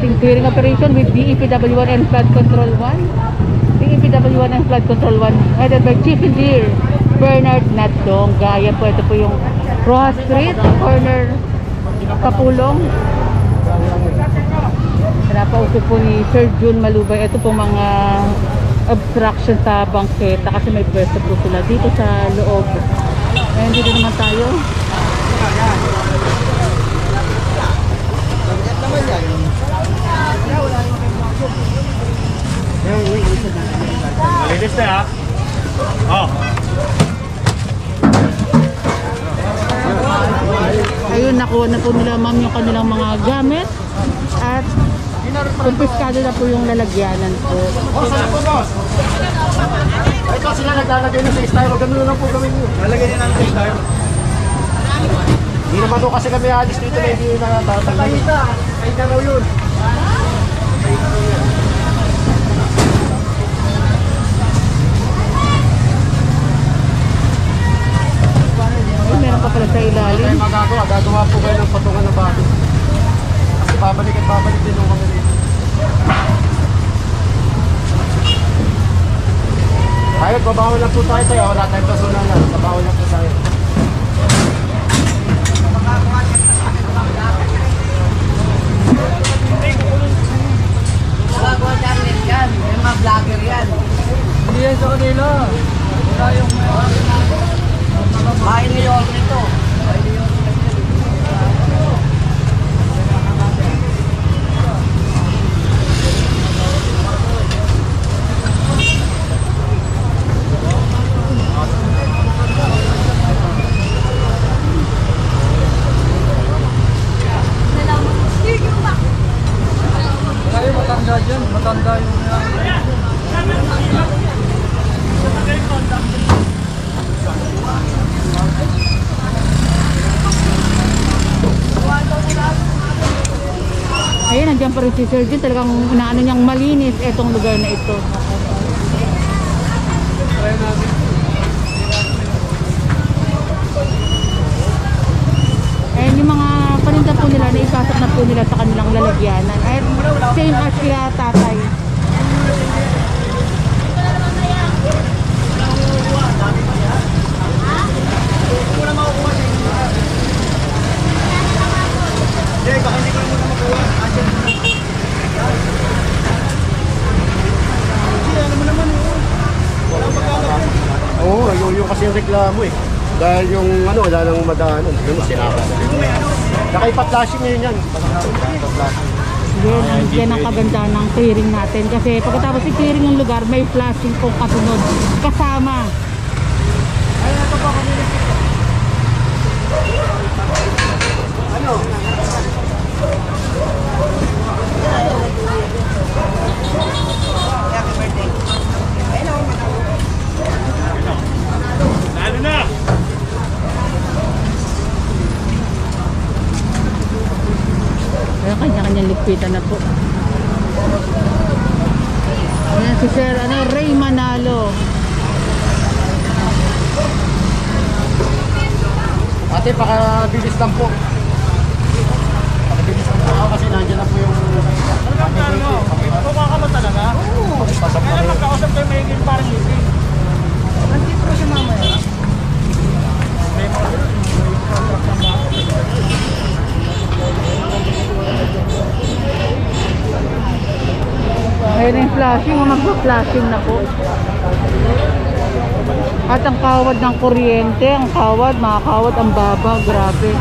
ating clearing operation with DEPW1 and Flood Control 1. DEPW1 and Flood Control 1 headed by Chief Engineer Bernard Natdonga. Ayan po, ito po yung Rojas Street, corner Kapulong. Pinapausap po ni Sir June Malubay. Ito po mga obstruction sa bangketa kasi may pwesto po sila dito sa loob. Ayan, dito naman tayo. Malinis na ha? Oh. Ayun, nakuha na po nila ma'am yung kanilang mga gamit at kumpiskado na po yung lalagyanan po. Boss, ano po boss? Ito sila naglalagay na sa styro. Ganun lang po gawin nyo. Lalagay niya natin sa styro. Hindi naman doon kasi kami alis dito na hindi na tatanggal. Ay na raw yun. Ay, meron pa pala sa ilalim. Gagawa po kayo ng patungan ng bato. Kasi babalik at babalik din yung kami dito. Kahit babawan lang po tayo. Wala tayong personal na. Babawan lang po tayo. Magagawa channel yan. Yung mga vlogger yan. Hindi yan sa kanila. Wala yung Bahay ni York nito. Kaya matanda dyan. Matanda yung Ayun, nandiyan pa rin si Sir Jun. Talagang inaano niyang malinis itong lugar na ito. Ayun, yung mga paninda po nila na ipasok na po nila sa kanilang lalagyanan. Ayun, same as kila tatay. Oo, yung kasi yung reklamo eh. Dahil yung ano, wala nang madaanan. Yung sinaka. Saka ipa-flashing ngayon yan. Yan ang kaganda ng clearing natin. Kasi pagkatapos i-clearing yung lugar, may flashing pong kasunod. Kasama. Ano? Happy birthday. Hello. Ano na? Kaya kanya-kanyang lipitan na po. Ayan si Sir Ray Manalo. Ate, pakabilis lang po. Pakabilis lang po ako kasi nandiyan na po yung... Kumaka mo talaga? Oo. Kaya magkausap kayo may higil parang higil. Nandito ko si mama yan. Ayun yung flashing, magpa-flashing na po. At ang kawad ng kuryente, ang kawad, mga kawad, ang baba, grabe.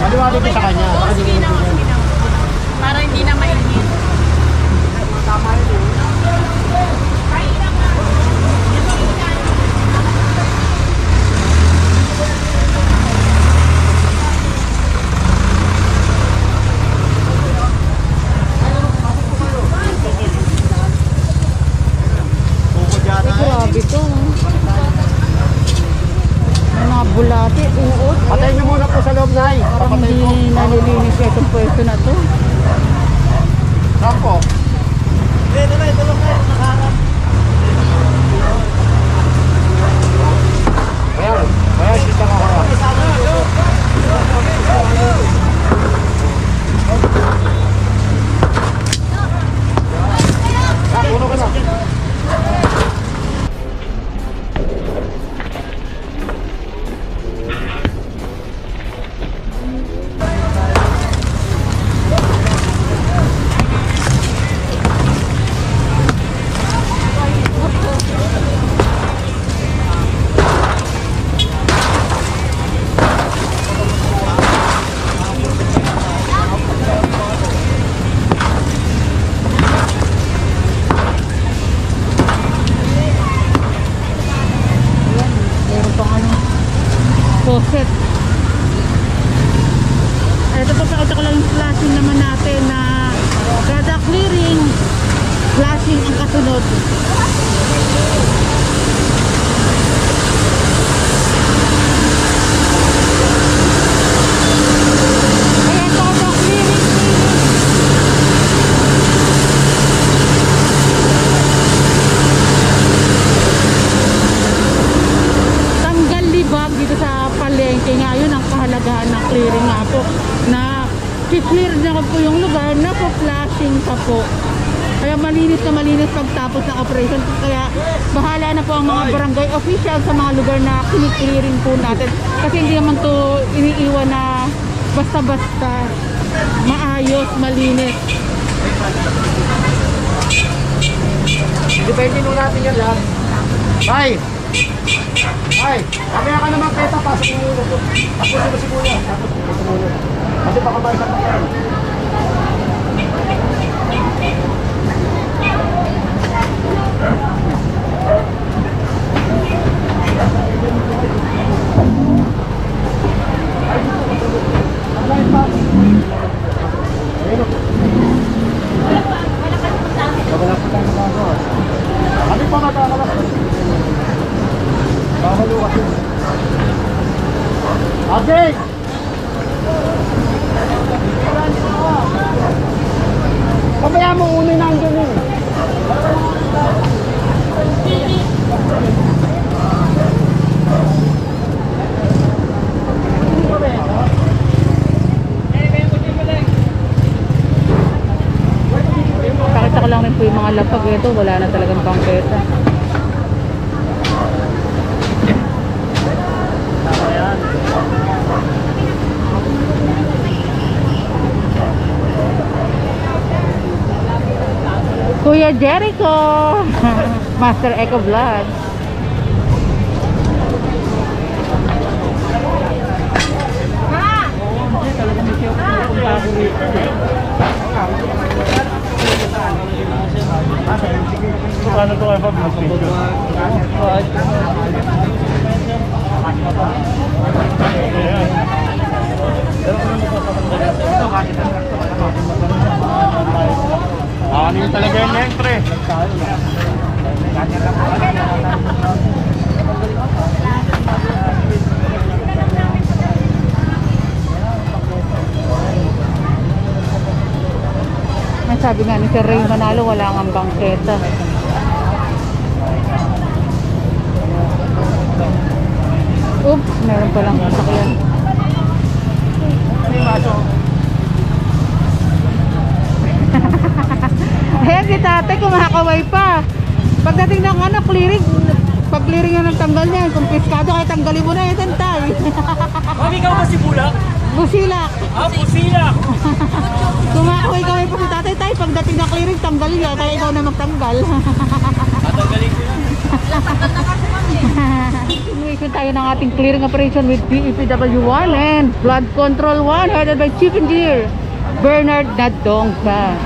Maliwanag din sa kanya. Para hindi na mainit. Tama yun. Grabe to. May mga bulate, uod. Patayin niyo muna po sa loob, Nay. Parang hindi nalilinis itong pwesto na to. Sampo. Ito lang nakaharap. Ayan, ayan, sita ka kaya. Puno ka na. Meron pang ano, faucet. Ito po, pakita ko lang yung flashing naman natin na kada clearing, flashing ang kasunod. Ayan, kada clearing. Tanggal libag dito sa palengke nga, yun ang kahalagahan ng clearing nga po, na i-clear na po yung lugar na po flashing pa po, kaya malinis na malinis pagtapos ng operation. Kaya bahala na po ang mga barangay official sa mga lugar na kini-clearing po natin, kasi hindi naman to iniiwan na basta-basta, maayos, malinis. Depende nung natin yan lahat. Bye! Ay, kamaya ka naman peta, pasok mo muna. Tapos mo si Kuya. Tapos mo muna. Kasi baka ba isang pagkain. Kami pa magkakalap. Mamaluwas yun. Okay! Papaya mo unin na ang ganun. Pakita ko lang rin po yung mga lapag ito, wala na talagang bangketa. Kuya Jericho, Master Eco Vlog. Ano to kayo pa? Ano yung talaga yun yan, pre? Ay, sabi nga ni Sir Ray Manalo, wala nga bangketa. Oops, meron palang sasakyan. Ayan si tatay, kumakaway pa. Pagdating ng ano, clearing, pag clearing na ng tanggal niya, kung piskado kaya tanggalin mo na yun, tay. Mami, ikaw ba si Bulak? Busilak. Ah, Bulak! Kumakaway-kaway pa si tatay, tay. Pagdating ng clearing, tanggalin niya, kaya ikaw na magtanggal. Tatanggalin ko yan. Continuation tayo ng ating clearing operation with DEPW1 and Flood Control 1 headed by Chief Engineer Bernard Nadongga.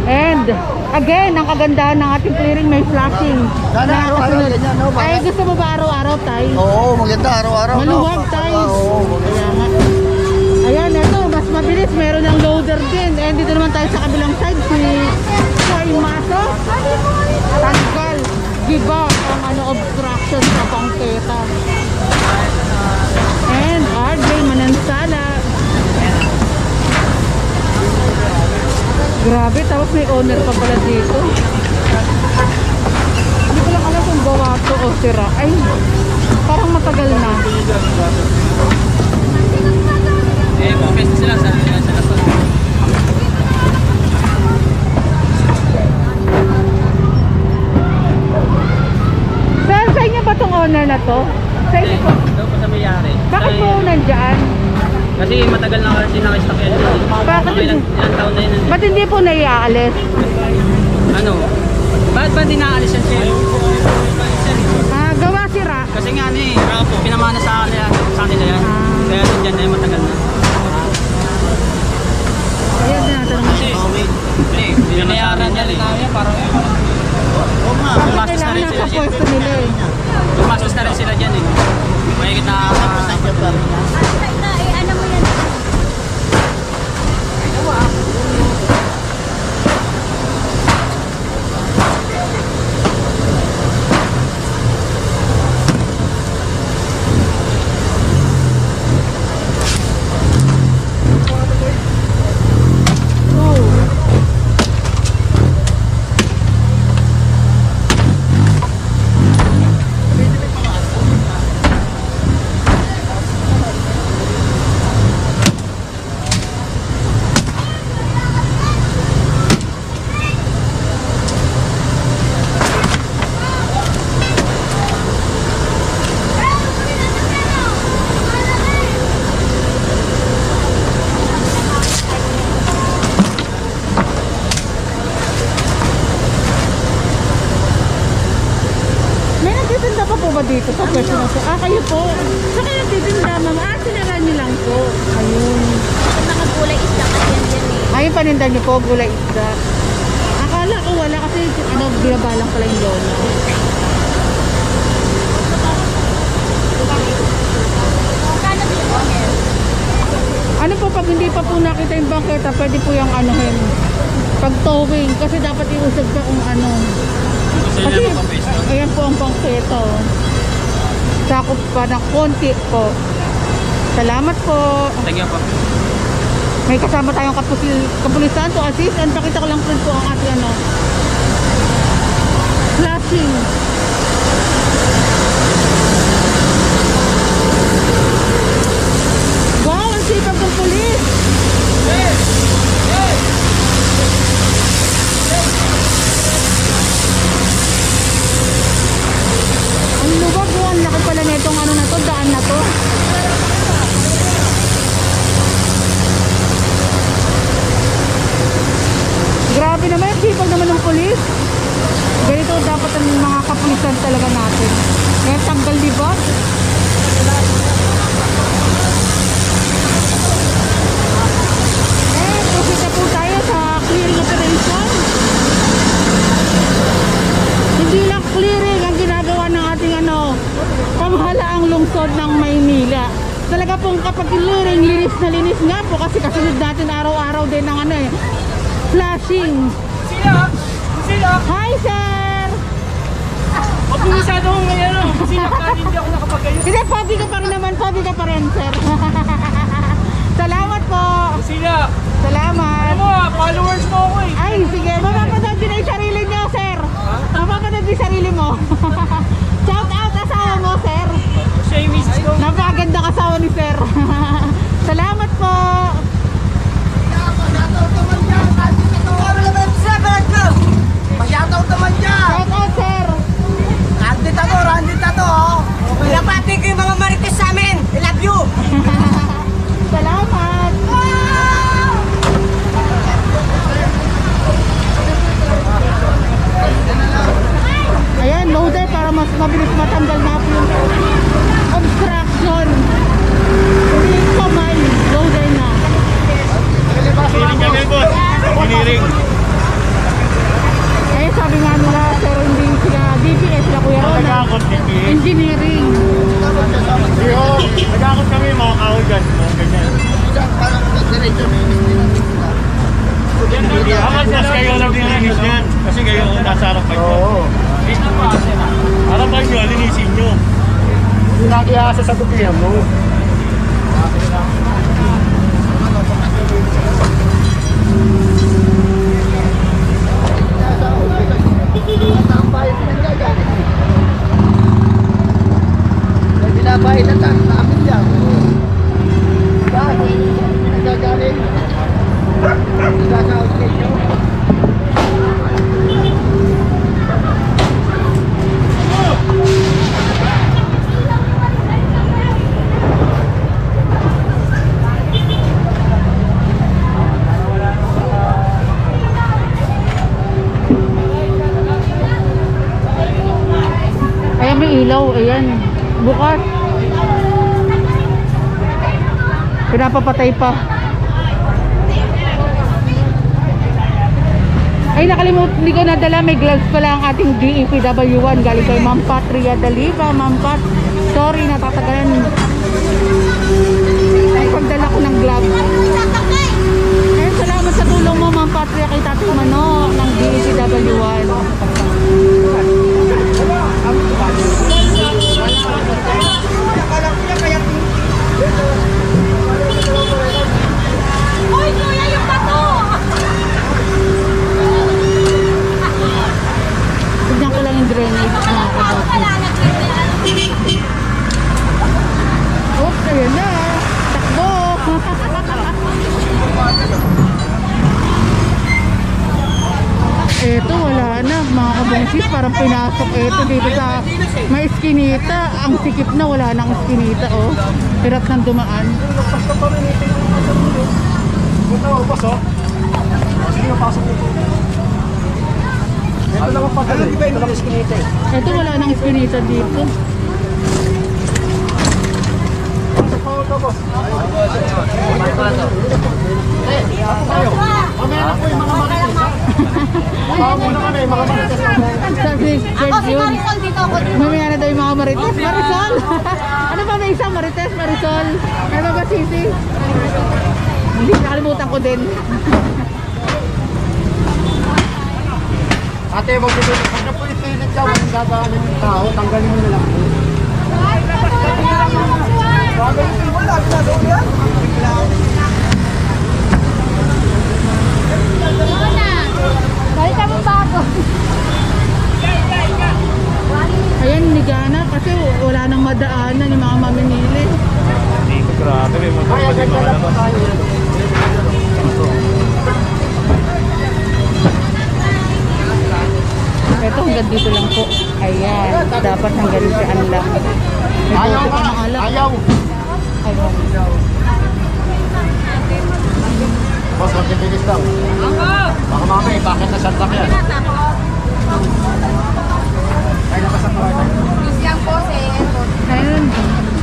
And again, ang kagandahan ng ating clearing, may flashing. Sana araw-araw ganyan, no? Ay, gusto mo ba araw-araw, tay? Oo, maganda araw-araw. Maluwag, tay. Oo, maganda. Ayan, ito, mas mabilis. Meron ng loader din. And dito naman tayo sa kabilang side, si Koy Maso. Tanggal. Giba ang ano, obstruction sa bangketa. And RJ Manansala. Grabe, tawa Tapos may owner pa pala dito. Hindi ko lang alam kung gawa to o sira. Ay, parang matagal na. Eh, mga sila sa labas. Sir, sa inyo ba tong owner na to? Sa inyo po? Daw pa sa mayari. Bakit po nandyan? Kasi matagal na kasi naka-stock yan. Bakit Ilang taon na yun. Ba't hindi po naiaalis? Ano? Bakit ba hindi naalis yan siya? Gawa sira. Kasi nga ano eh, pinamana sa kanila yan. Kaya dyan na yun matagal na. Ayan din natin. Binayaran niya rin namin parang Bakit kailangan nasa pwesto nila eh? tumasos na rin sila dyan eh. Mahigit na Ano mo yan? May nagtitinda pa po ba dito sa pwesto na to? Kayo po. Sa kayo nagtitinda, ma'am. Sinara niyo lang po. Ayun. Nakakulay isda kasi yan eh. Ayun, paninda niyo po, gulay isda. Akala ko wala kasi binabalang pala yung lola. Kano dito? Ano po, pag hindi pa po nakita yung bangketa, pwede po yung anuhin. Pag towing, kasi dapat iusap pa kung ano. Kasi, ayan po ang bangketa. Sakop pa ng konti po. Salamat po. thank you po. May kasama tayong kapulisan to assist. And pakita ko lang po ang ating ano. Flashing. Wow, ang sipag ng pulis. Ang lubag po, ang laki pala nitong ano na to, daan na to. Grabe naman, ang sipag naman ng pulis. Ganito dapat ang mga kapulisan talaga natin. Kaya tanggal libag. Proceed na po tayo sa clearing operation. Hindi lang clearing ang ginagawa ng ating ano, pamahalaang lungsod ng Maynila. Talaga pong kapag clearing, linis na linis nga po kasi kasunod natin araw-araw din ng ano eh, flashing. Sila! Hi sir! Huwag mo masyado kong ngayon. Sila ka, hindi ako nakapagayon. Hindi, pabi ka pa rin naman, pabi ka pa rin sir. Salamat po! Sila! Salamat! Ano mo followers mo ako eh. Ay, sige, mapapanood din ang sarili niyo sir. Mapapanood din sarili mo. Shout out asawa mo sir. Siya yung misis ko. Napakaganda kasawa ni sir. Salamat po. Mag-shoutout naman dyan! Shout out sir. Randit ako, oh! Pinapati ko yung mga marites sa amin! I love you! Salamat. Ayan, loader para mas mabilis matanggal na po yung obstruction. Hindi kamay, loader na. Hiniring kami boss. Hiniring. Eh, sabi nga nila, pero hindi sila DPS, sila Kuya Ron. Nag-akot DPS. Engineering. Nag-akot kami mga kaugas. Ganyan. Mas kayo lang dinilis yan. Kasi kayo nasa harapan nyo. Oo. Harapan nyo, linisin nyo. Hindi nakiasa sa tupihan mo. Ang bayan din ang gagalit. May binabayad na tayo namin yan. Dahil, nagagalit. Nagagalit kayo. Ayan, may ilaw. Ayan. Bukas. Pinapapatay pa. Ay, nakalimutan. Hindi ko nadala. May gloves pala ang ating DEPW1. Galing kay Ma'am Patria Daliva. Ma'am Pat, sorry, natatagalan. Ay, pagdala ko ng gloves. Eh, salamat sa tulong mo, Ma'am Patria, kay Tati Mano ng DEPW1. Uy, kuya, yung bato! Tignan ko lang yung drainage na Ako pala, nag-green. oops, ayun na. Takbo. Eto, wala na. Mga kabungsis, parang pinasok. Eto, dito sa may iskinita. Ang sikip na, wala nang iskinita, oh. Pirat ng dumaan. Basta pa rin ito yung punta mo, boss, oh. Sige, pasok nito. Ito lang ang pagkalit. Ito lang iskinita eh. Eto, wala nang iskinita dito. Pasok pa ito, boss. Ako kayo. Mamaya na po yung mga marites, ha? Baka muna kami, mga marites. Sabi, Ako George si yun. Marisol dito ako. Mamaya na daw yung mga marites. Marisol! Ano ba may isang marites? Marisol? Ano ba, Sisi? Hindi, nakalimutan ko din. Ate, magpipili. Pag na po ipilit ka, walang gagawin ng tao, tanggalin mo na lang. Wala, ginagawa yan. Balikan mo ba ako? Ayan, nigana kasi wala nang madaanan yung mga mamimili. Grabe, may motor Kaya pa din ganda lang po makalabas. tayo. Ito, hanggang dito lang po. Ayan, dapat hanggang dyan lang. Ayaw ka, ayaw. Ayan. Boss, magpipilis daw. Baka mamay, bakit nasantak yan? Ay, nakasantak yan. Ayun,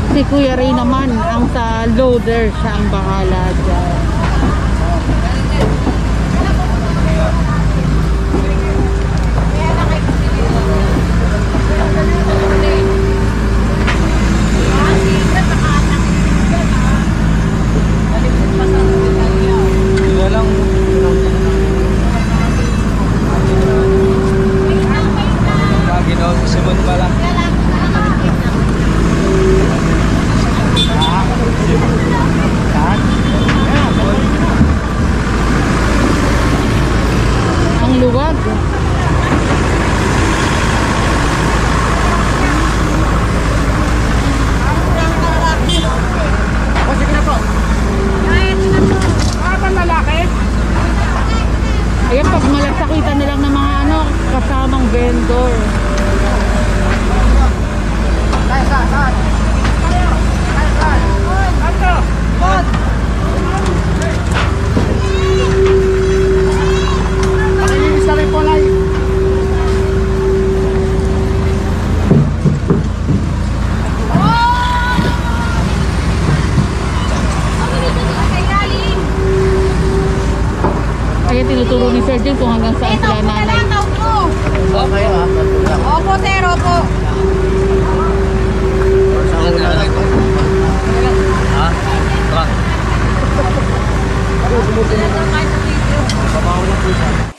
si Kuya Ray naman, ang sa loader, siya ang bahala dyan. Wala lang. Gaginaw, sumod pala. Ang luwag. O, sige na po. Ayan, pag malasakitan na lang ng mga ano, kasamang vendor. Pakilinis na rin po, Lai. Ayan, tinuturo ni Sir Jim kung hanggang saan sila nanay. Okay, ha? Opo, sir, opo. Saan ko na ito? Ha? Truck. Ako, sumusunod na. Sabaw na po siya.